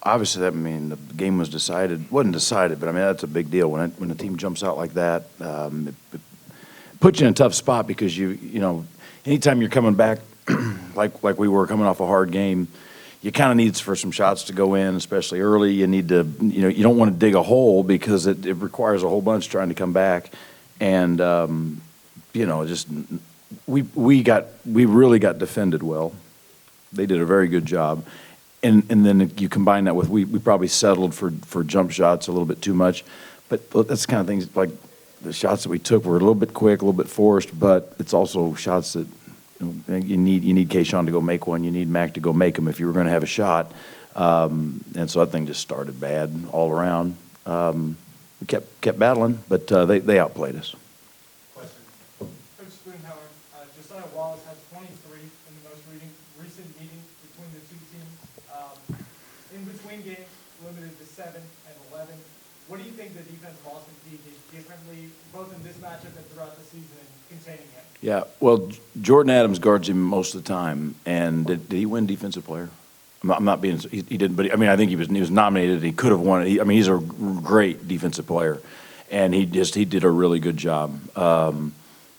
Obviously, I mean, the game was decided. Wasn't decided, but I mean that's a big deal when a team jumps out like that. It puts you in a tough spot because you know, anytime you're coming back like we were coming off a hard game, you kind of need for some shots to go in, especially early. You need to, you know, you don't want to dig a hole because it requires a whole bunch trying to come back, and you know, just we really got defended well. They did a very good job. And then you combine that with we probably settled for jump shots a little bit too much. But that's the kind of things like the shots that we took were a little bit quick, a little bit forced, but it's also shots that you need Kayshawn to go make one. You need Mac to go make them if you were going to have a shot. And so that thing just started bad all around. We kept battling, but they outplayed us. Question. Coach Spoonhour, Josiah Wallace has 23 in the most recent meeting between the two teams. In between games, limited to 7 and 11. What do you think the defense of Austin Peay did differently, both in this matchup and throughout the season, containing him? Yeah, well, Jordan Adams guards him most of the time, and did he win Defensive Player? I'm not being he didn't, but I mean I think he was nominated. He could have won it. I mean he's a great defensive player, and he did a really good job.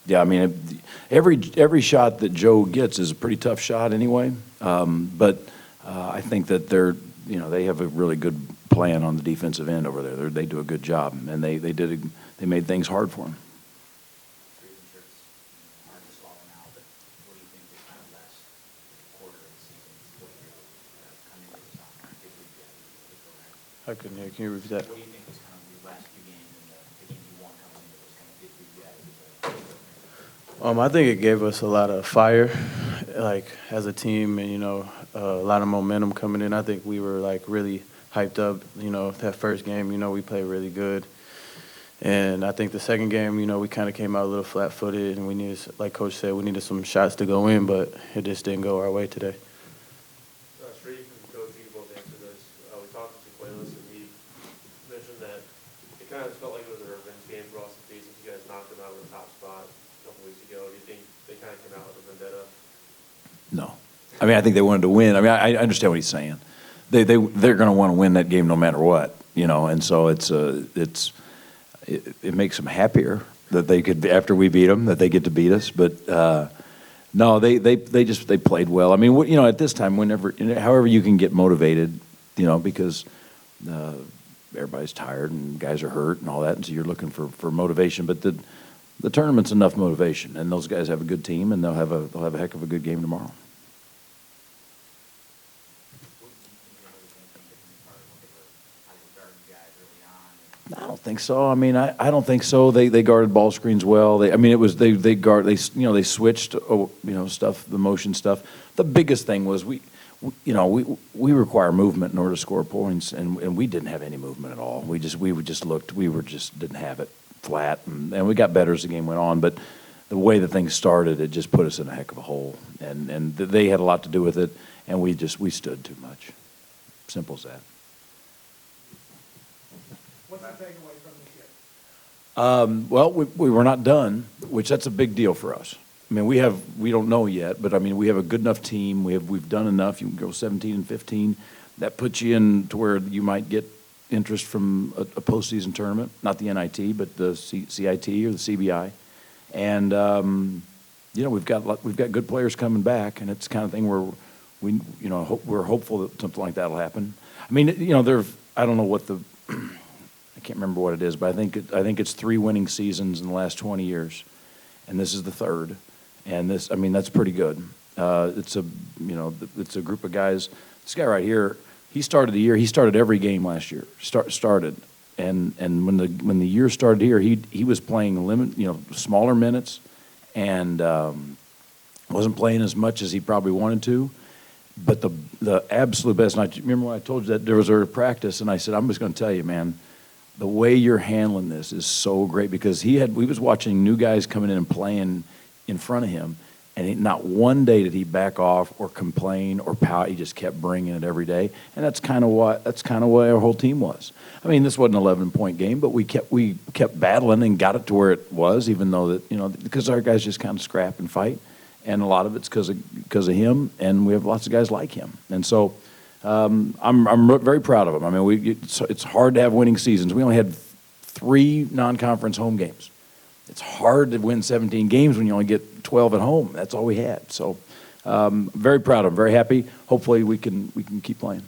Yeah, I mean every shot that Joe gets is a pretty tough shot anyway. But I think that they have a really good plan on the defensive end over there. They do a good job, and they made things hard for him. I couldn't hear. Can you repeat that? What do you think was kind of the last few games and the game you won coming into was kind of good for you guys? I think it gave us a lot of fire, like as a team, and a lot of momentum coming in. I think we were like really hyped up. That first game, we played really good, and I think the second game, we kind of came out a little flat-footed, and we needed, like Coach said, we needed some shots to go in, but it just didn't go our way today. Sharif and Coach, you can both answer this. We talked to Sequelas, and he mentioned that it kind of felt like it was a revenge game for Austin Peay since you guys knocked them out of the top spot a couple weeks ago. Do you think they kind of came out with a vendetta? No. I mean, I think they wanted to win. I mean, I understand what he's saying. They're going to want to win that game no matter what, and so it makes them happier that they could, after we beat them, that they get to beat us. But no, they played well. I mean, at this time, however you can get motivated, because everybody's tired and guys are hurt and all that, and so you're looking for motivation. But the tournament's enough motivation, and those guys have a good team, and they'll have a heck of a good game tomorrow. I don't think so. I mean, I don't think so. They guarded ball screens well. They switched stuff, the motion stuff. The biggest thing was we require movement in order to score points, and we didn't have any movement at all. We didn't have it flat, and we got better as the game went on. But the way the thing started, it just put us in a heck of a hole, and they had a lot to do with it, and we stood too much. Simple as that. What's the takeaway from this game? Well, we were not done, which that's a big deal for us. I mean, we don't know yet, but I mean, we have a good enough team. We've done enough. You can go 17-15. That puts you in to where you might get interest from a postseason tournament, not the NIT, but the CIT or the CBI. And we've got good players coming back, and it's the kind of thing where we're hopeful that something like that'll happen. I mean, I don't know what I can't remember what it is, but I think it's 3 winning seasons in the last 20 years, and this is the 3rd. And that's pretty good. It's a group of guys. This guy right here, he started the year. He started every game last year. Started, and when the year started here, he was playing smaller minutes, and wasn't playing as much as he probably wanted to. But the absolute best. And I remember when I told you that there was a practice, and I said, I'm just going to tell you, man. The way you're handling this is so great, because we was watching new guys coming in and playing in front of him, and not one day did he back off or complain or pout. He just kept bringing it every day, and that's kind of what our whole team was. I mean, this wasn't an 11-point game, but we kept battling and got it to where it was, even though that because our guys just kind of scrap and fight, and a lot of it's because of him, and we have lots of guys like him, and so I'm very proud of them. I mean, it's hard to have winning seasons. We only had 3 non-conference home games. It's hard to win 17 games when you only get 12 at home. That's all we had. So, very proud of them, very happy. Hopefully we can keep playing.